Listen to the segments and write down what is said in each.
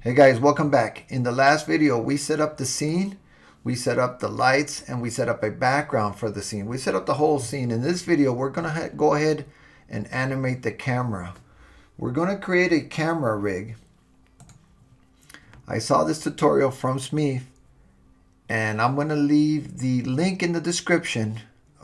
Hey guys, welcome back. In the last video, we set up the scene, we set up the lights, and we set up a background for the scene. We set up the whole scene. In this video, we're gonna go ahead and animate the camera. We're gonna create a camera rig. I saw this tutorial from Smith, and I'm gonna leave the link in the description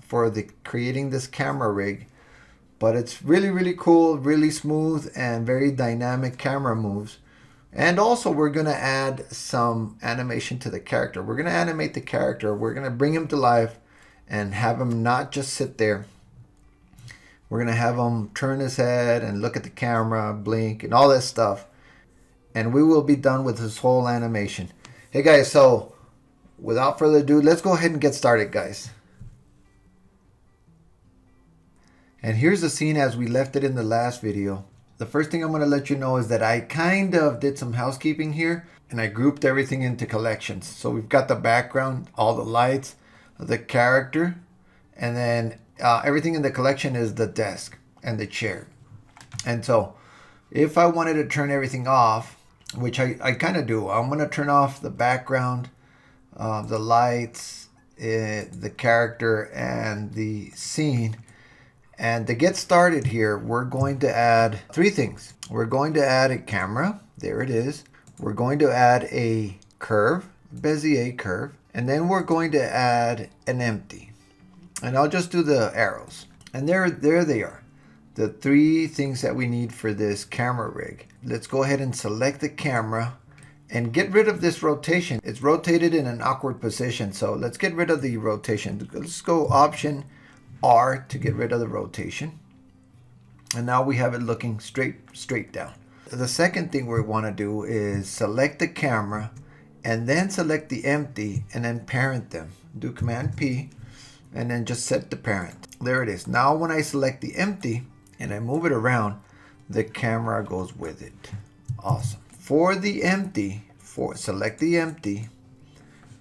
for creating this camera rig. But it's really cool, really smooth, and very dynamic camera moves. And also we're going to add some animation to the character. We're going to animate the character. We're going to bring him to life and have him not just sit there. We're going to have him turn his head and look at the camera, blink, and all that stuff. And we will be done with this whole animation. Hey guys, so without further ado, let's go ahead and get started, guys. And here's the scene as we left it in the last video. The first thing I'm going to let you know is that I kind of did some housekeeping here and I grouped everything into collections. So we've got the background, all the lights, the character, and then everything in the collection is the desk and the chair. And so if I wanted to turn everything off, which I kind of do, I'm going to turn off the background, the lights, the character, and the scene. And to get started here, we're going to add three things. We're going to add a camera. There it is. We're going to add a curve, Bezier curve. And then we're going to add an empty. And I'll just do the arrows. And there they are. The three things that we need for this camera rig. Let's go ahead and select the camera and get rid of this rotation. It's rotated in an awkward position. So let's get rid of the rotation. Let's go Option R to get rid of the rotation. And now we have it looking straight down. The second thing we want to do is select the camera and then select the empty and then parent them. Do Command P and then just set the parent. There it is. Now when I select the empty and I move it around, the camera goes with it. Awesome. For the empty, select the empty.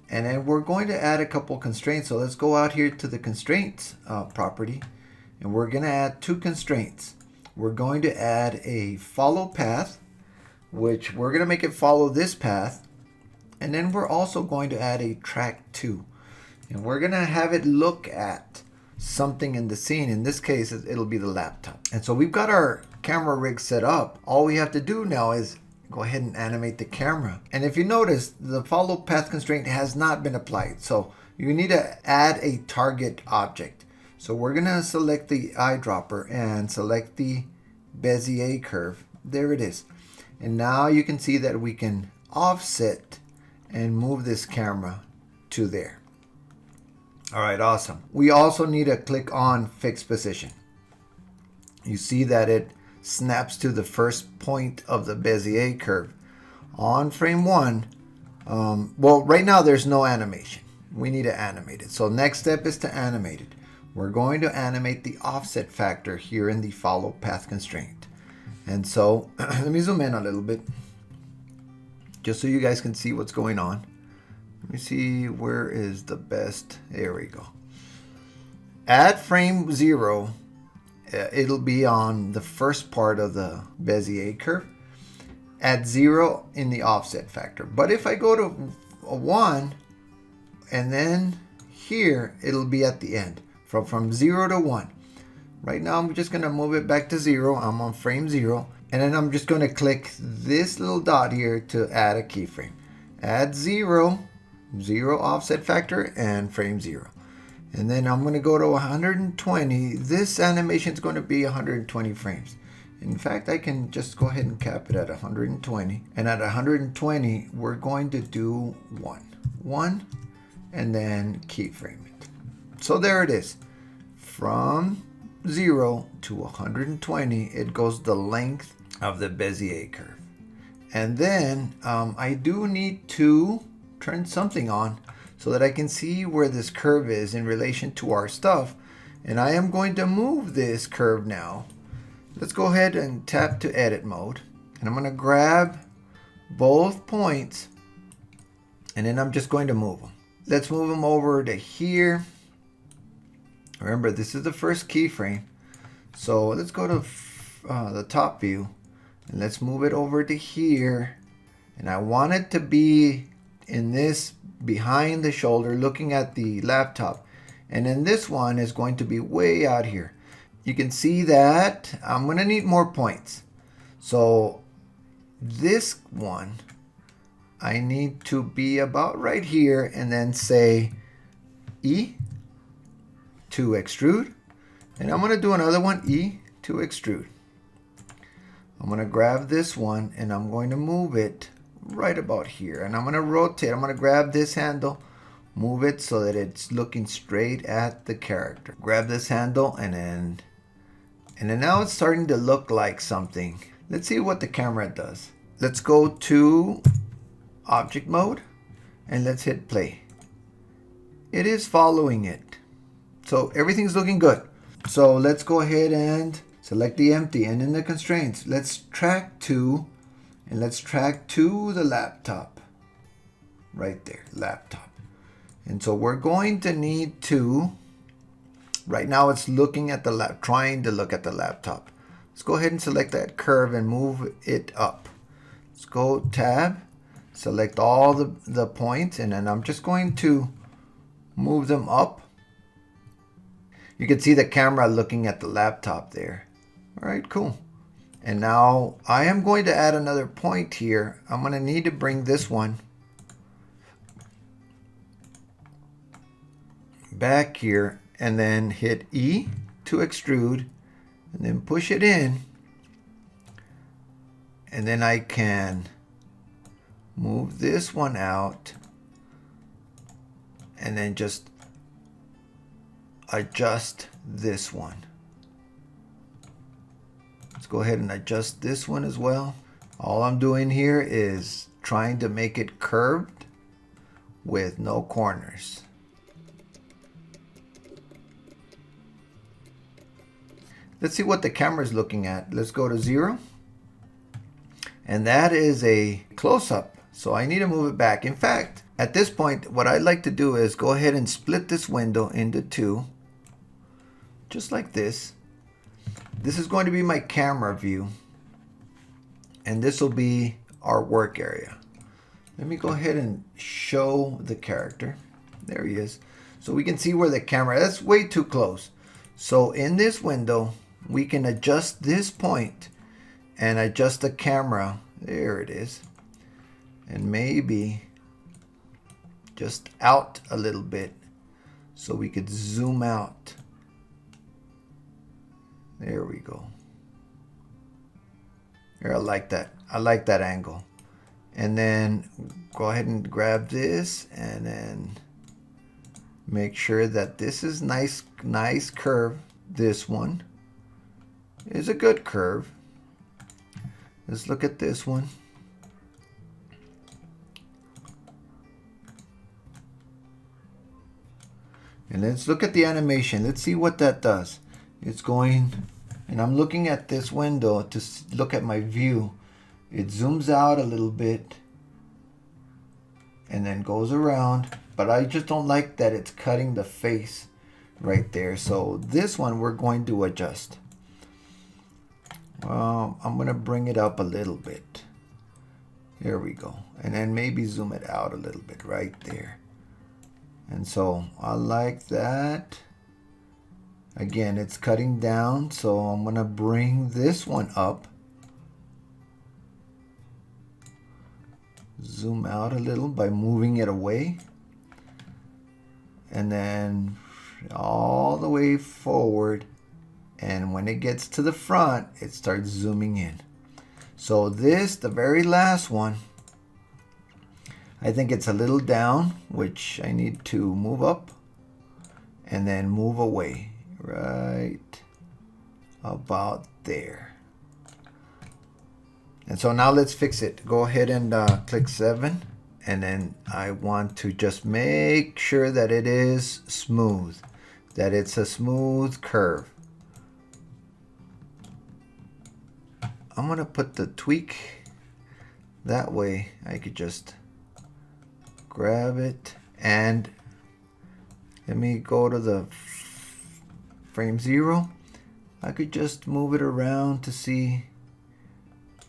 And then we're going to add a couple constraints. So let's go out here to the constraints property. And we're going to add two constraints. We're going to add a follow path, which we're going to make it follow this path. And then we're also going to add a track 2. And we're going to have it look at something in the scene. In this case, it'll be the laptop. And so we've got our camera rig set up. All we have to do now is go ahead and animate the camera. And if you notice, the follow path constraint has not been applied. So you need to add a target object. So we're going to select the eyedropper and select the Bezier curve. There it is. And now you can see that we can offset and move this camera to there. All right, awesome. We also need to click on fixed position. You see that it snaps to the first point of the Bezier curve. On frame 1, well, right now there's no animation. We need to animate it. So next step is to animate it. We're going to animate the offset factor here in the follow path constraint. And so let me zoom in a little bit just so you guys can see what's going on. Let me see, where is the best? There we go. At frame 0, it'll be on the first part of the Bezier curve at 0 in the offset factor. But if I go to a 1 and then here, it'll be at the end from 0 to 1. Right now, I'm just going to move it back to 0. I'm on frame 0. And then I'm just going to click this little dot here to add a keyframe. Add 0 offset factor, and frame 0. And then I'm going to go to 120. This animation is going to be 120 frames. In fact, I can just go ahead and cap it at 120. And at 120, we're going to do 1, and then keyframe it. So there it is. From 0 to 120, it goes the length of the Bezier curve. And then I do need to turn something on so that I can see where this curve is in relation to our stuff. And I am going to move this curve now. Let's go ahead and tap to edit mode. And I'm going to grab both points and then I'm just going to move them. Let's move them over to here. Remember, this is the first keyframe. So let's go to the top view and let's move it over to here. And I want it to be in this behind the shoulder looking at the laptop. And then this one is going to be way out here. You can see that I'm going to need more points. So this one, I need to be about right here and then say E to extrude. And I'm going to do another one, E to extrude. I'm going to grab this one and I'm going to move it right about here. And I'm going to rotate. I'm going to grab this handle, move it so that it's looking straight at the character. Grab this handle and then now it's starting to look like something. Let's see what the camera does. Let's go to object mode and let's hit play. It is following it. So everything's looking good. So let's go ahead and select the empty, and in the constraints, let's track to, and let's track to the laptop. Right there, laptop. And so we're going to need to, right now it's looking at the trying to look at the laptop. Let's go ahead and select that curve and move it up. Let's go tab, select all the points, and then I'm just going to move them up. You can see the camera looking at the laptop there. All right, cool. And now I am going to add another point here. I'm going to need to bring this one back here and then hit E to extrude and then push it in. And then I can move this one out and then just adjust this one. Let's go ahead and adjust this one as well. All I'm doing here is trying to make it curved with no corners. Let's see what the camera is looking at. Let's go to 0. And that is a close-up. So I need to move it back. In fact, at this point, what I'd like to do is go ahead and split this window into 2. Just like this. This is going to be my camera view. And this will be our work area. Let me go ahead and show the character. There he is. So we can see where the camera, that's way too close. So in this window, we can adjust this point and adjust the camera. There it is. And maybe just out a little bit so we could zoom out. There we go. Here, I like that. I like that angle. And then go ahead and grab this and then make sure that this is nice curve. This one is a good curve. Let's look at this one. And let's look at the animation. Let's see what that does. It's going, and I'm looking at this window to look at my view. It zooms out a little bit and then goes around, but I just don't like that it's cutting the face right there. So this one we're going to adjust. I'm going to bring it up a little bit. There we go. And then maybe zoom it out a little bit right there. And so I like that. Again, it's cutting down, so I'm going to bring this one up. Zoom out a little by moving it away. And then all the way forward. And when it gets to the front, it starts zooming in. So this, the very last one, I think it's a little down, which I need to move up and then move away. Right about there. And so now let's fix it. Go ahead and click 7, and then I want to just make sure that it is smooth, that it's a smooth curve. I'm gonna put the tweak that way. I could just grab it and let me go to the frame 0. I could just move it around to see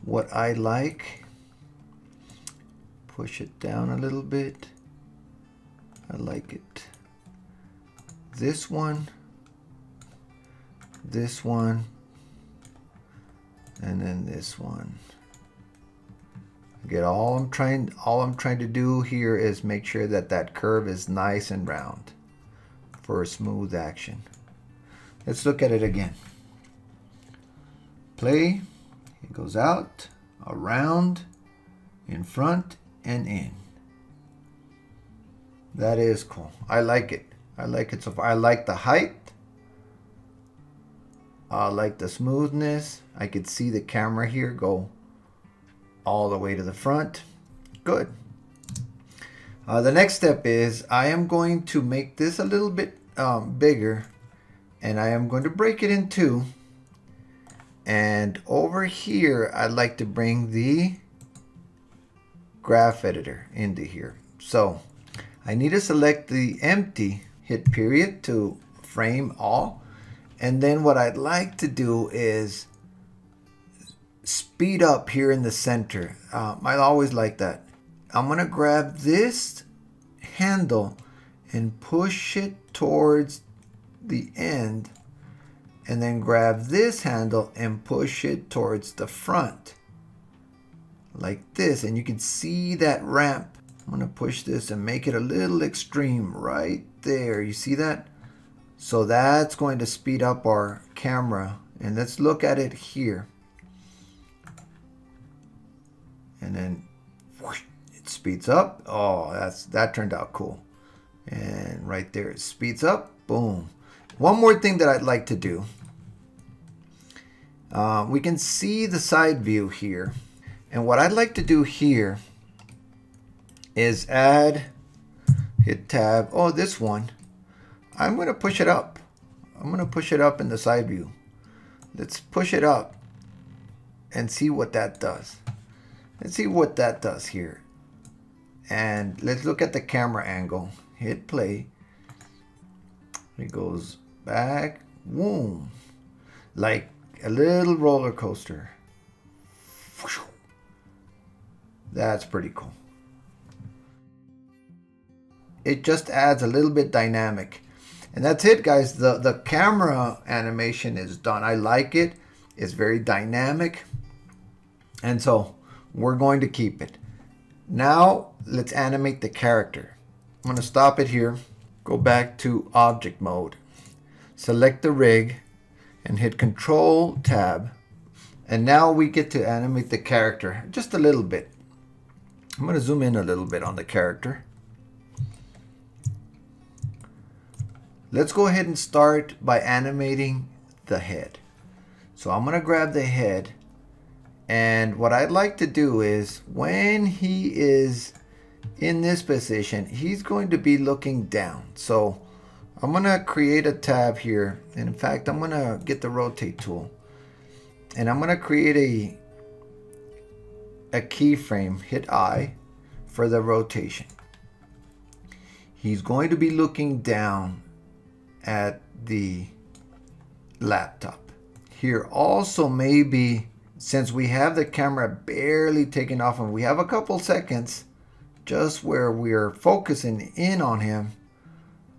what I like. push it down a little bit. I like it. This one, and then this one. Again, all I'm trying to do here is make sure that that curve is nice and round for a smooth action. Let's look at it again. Play. It goes out, around, in front, and in. That is cool. I like it. I like it so far. I like the height. I like the smoothness. I could see the camera here go all the way to the front. Good. The next step is I am going to make this a little bit bigger, and I am going to break it in two. And over here, I'd like to bring the graph editor into here. So I need to select the empty, hit period to frame all. And then what I'd like to do is speed up here in the center. I always like that. I'm going to grab this handle and push it towards the end, and then grab this handle and push it towards the front like this. And you can see that ramp. I'm going to push this and make it a little extreme right there. You see that? So that's going to speed up our camera. And let's look at it here. And then whoosh, it speeds up. Oh, that turned out cool. And right there it speeds up. Boom. One more thing that I'd like to do. We can see the side view here. And what I'd like to do here is add, hit tab. Oh, this one. I'm going to push it up. I'm going to push it up in the side view. Let's push it up and see what that does. Let's see what that does here. And let's look at the camera angle. Hit play. It goes back. Boom. Like a little roller coaster. That's pretty cool. It just adds a little bit dynamic. And that's it, guys. The camera animation is done. I like it. It's very dynamic. And so we're going to keep it. Now let's animate the character. I'm going to stop it here. Go back to object mode. Select the rig and hit Control Tab. And now we get to animate the character just a little bit. I'm going to zoom in a little bit on the character. Let's go ahead and start by animating the head. So I'm going to grab the head, and what I'd like to do is when he is in this position, he's going to be looking down. So I'm going to create a tab here, and in fact I'm going to get the rotate tool, and I'm going to create a keyframe. Hit I for the rotation. He's going to be looking down at the laptop. Here also, maybe since we have the camera barely taken off and we have a couple seconds just where we're focusing in on him,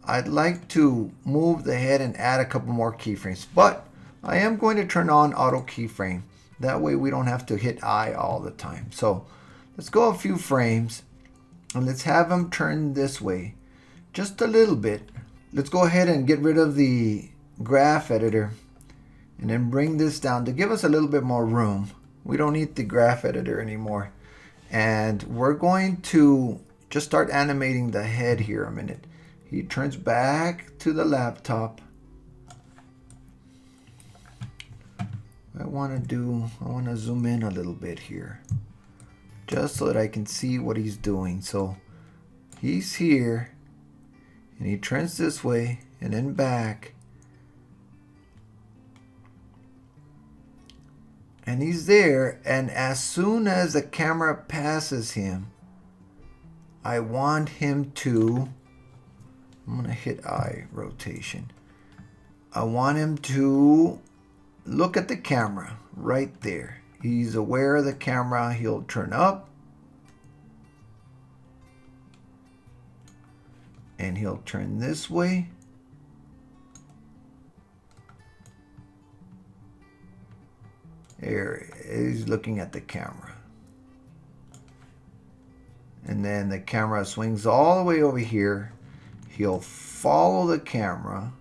I'd like to move the head and add a couple more keyframes. But I am going to turn on auto keyframe. That way we don't have to hit I all the time. So let's go a few frames and let's have him turn this way just a little bit. Let's go ahead and get rid of the graph editor and then bring this down to give us a little bit more room. We don't need the graph editor anymore. And we're going to just start animating the head here a minute. He turns back to the laptop. I want to zoom in a little bit here just so that I can see what he's doing. So he's here. And he turns this way and then back. And he's there. And as soon as the camera passes him, I want him to, I'm going to hit I, rotation. I want him to look at the camera right there. He's aware of the camera. He'll turn up. and he'll turn this way. There, he's looking at the camera. And then the camera swings all the way over here. He'll follow the camera.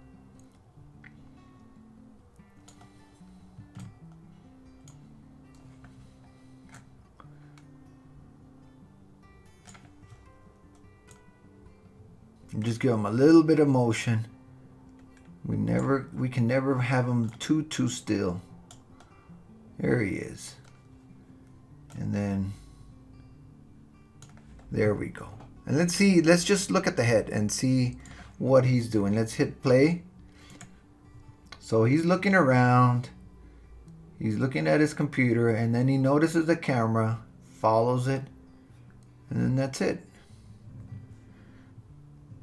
And just give him a little bit of motion. We can never have him too still. There he is. And then there we go. And let's just look at the head and see what he's doing. Let's hit play. So he's looking around. He's looking at his computer, and then he notices the camera, follows it, and then that's it.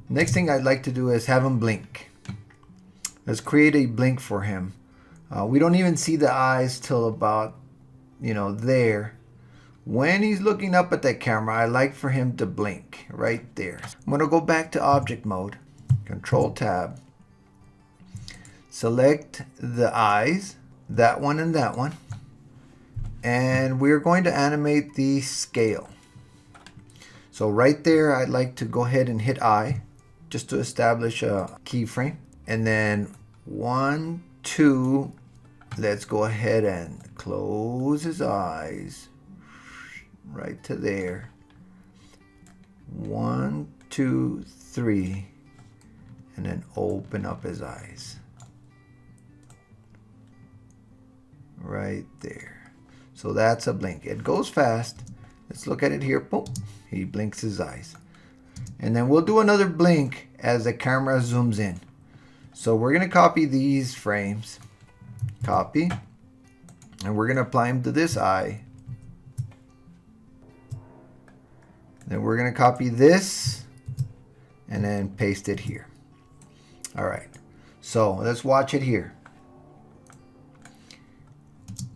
Next thing I'd like to do is have him blink. Let's create a blink for him. We don't even see the eyes till about, there. When he's looking up at that camera, I like for him to blink right there. I'm gonna go back to object mode, Control Tab, select the eyes, that one and that one, and we're going to animate the scale. So right there, I'd like to go ahead and hit I, just to establish a keyframe. And then 1, 2, let's go ahead and close his eyes right to there. 1, 2, 3, and then open up his eyes right there. So that's a blink. It goes fast. Let's look at it here. Boom. He blinks his eyes. And then we'll do another blink as the camera zooms in. So we're going to copy these frames. Copy. And we're going to apply them to this eye. Then we're going to copy this and then paste it here. All right. So let's watch it here.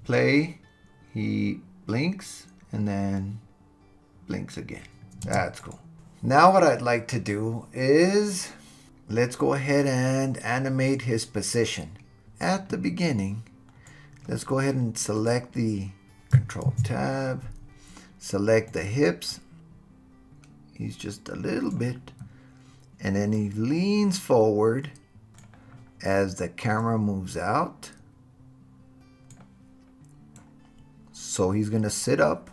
Play. He blinks and then blinks again. That's cool. Now what I'd like to do is let's go ahead and animate his position. At the beginning, let's go ahead and select the Control Tab, select the hips. He's just a little bit, and then he leans forward as the camera moves out. So he's gonna sit up.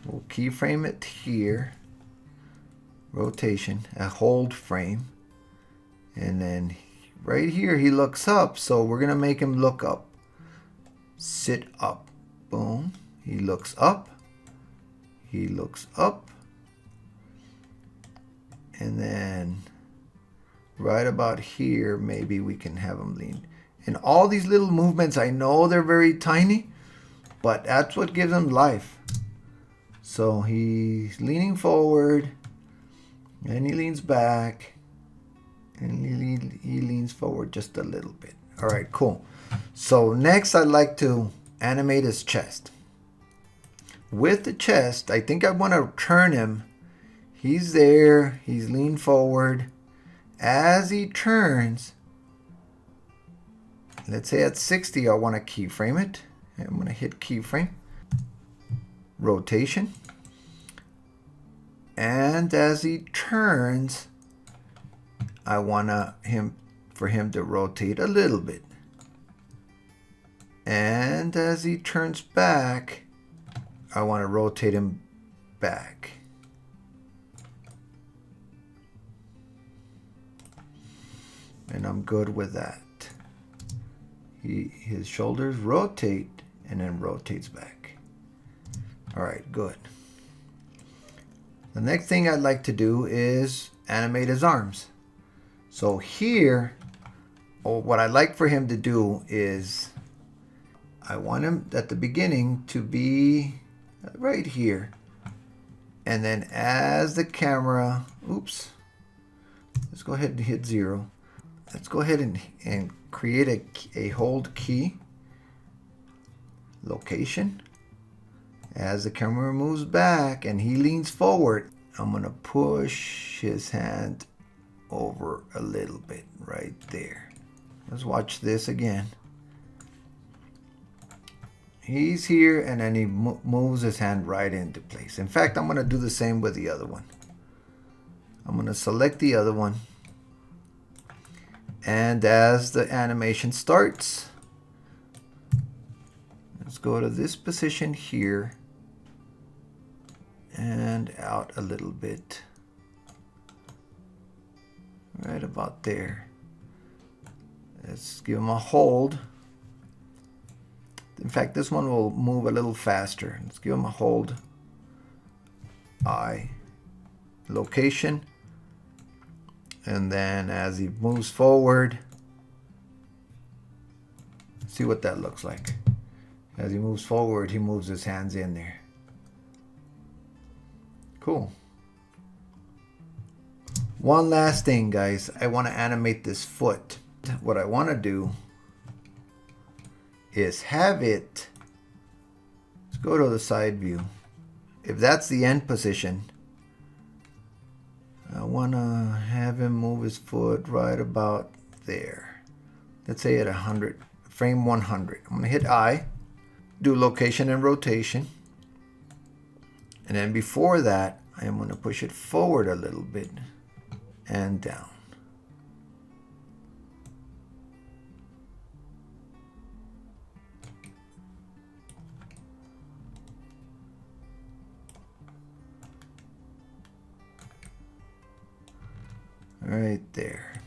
We'll keyframe it here. Rotation, a hold frame. And then right here he looks up, so we're gonna make him look up. Sit up. Boom. He looks up. He looks up. And then right about here, maybe we can have him lean. And all these little movements, I know they're very tiny, but that's what gives him life. So he's leaning forward, and he leans back, and he leans forward just a little bit. All right, cool. So next I'd like to animate his chest. With the chest, I think I want to turn him. He's there, he's leaned forward. As he turns, let's say at 60, I want to keyframe it. I'm going to hit keyframe, rotation. And as he turns, I want for him to rotate a little bit. And as he turns back, I want to rotate him back. And I'm good with that. His shoulders rotate and then rotates back. All right, good. The next thing I'd like to do is animate his arms. So here, what I'd like for him to do is, I want him at the beginning to be right here. And then as the camera, oops, let's go ahead and hit 0. Let's go ahead and create a hold key. Location. As the camera moves back and he leans forward, I'm going to push his hand over a little bit right there. Let's watch this again. He's here, and then he moves his hand right into place. In fact, I'm going to do the same with the other one. I'm going to select the other one. And as the animation starts, let's go to this position here and out a little bit. Right about there. Let's give him a hold. In fact, this one will move a little faster. Let's give him a hold. I. Location. And then as he moves forward, see what that looks like. As he moves forward, he moves his hands in there. Cool. One last thing, guys. I want to animate this foot. What I want to do is have it, let's go to the side view. If that's the end position, I want to have him move his foot right about there. Let's say at 100, frame 100. I'm going to hit I, do location and rotation. And then before that, I am going to push it forward a little bit and down. Right there.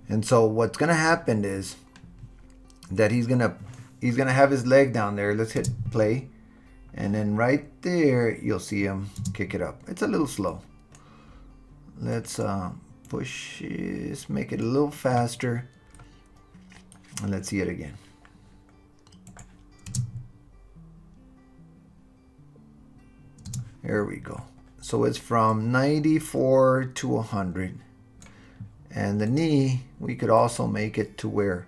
And so what's gonna happen is that he's gonna have his leg down there. Let's hit play, and then right there you'll see him kick it up. It's a little slow. Let's push this, make it a little faster, and let's see it again. There we go. So it's from 94 to 100. And the knee, we could also make it to where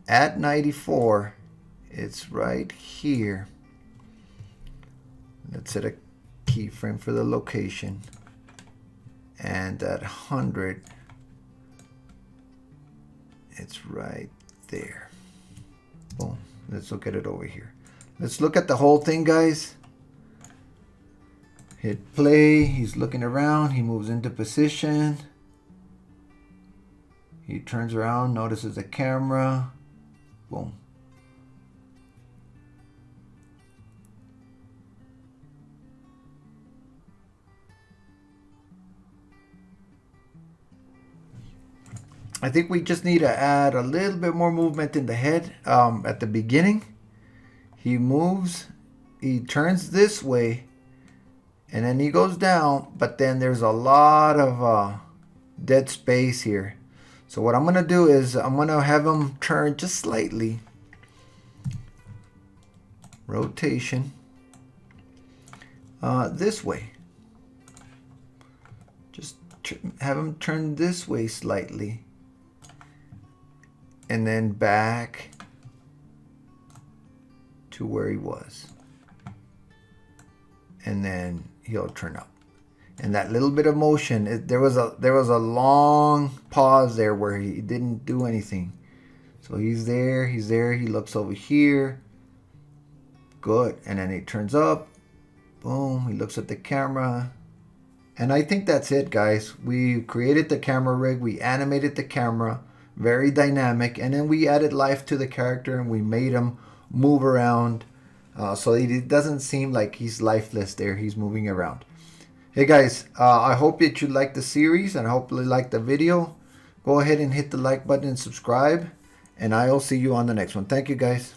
at 94, it's right here. Let's set a keyframe for the location. And at 100, it's right there. Boom. Let's look at it over here. Let's look at the whole thing, guys. Hit play. He's looking around. He moves into position. He turns around, notices the camera. Boom. I think we just need to add a little bit more movement in the head at the beginning. He moves, he turns this way, and then he goes down, but then there's a lot of dead space here. So what I'm going to do is I'm going to have him turn just slightly. Rotation. This way. Just have him turn this way slightly. And then back to where he was. And then he'll turn up. And that little bit of motion, there was a long pause there where he didn't do anything. So he's there, he looks over here. Good. And then he turns up. Boom, he looks at the camera. And I think that's it, guys. We created the camera rig, we animated the camera, very dynamic, and then we added life to the character and we made him move around. So it doesn't seem like he's lifeless there, he's moving around. Hey guys, I hope that you liked the series and I hope you liked the video. Go ahead and hit the like button and subscribe, and I'll see you on the next one. Thank you, guys.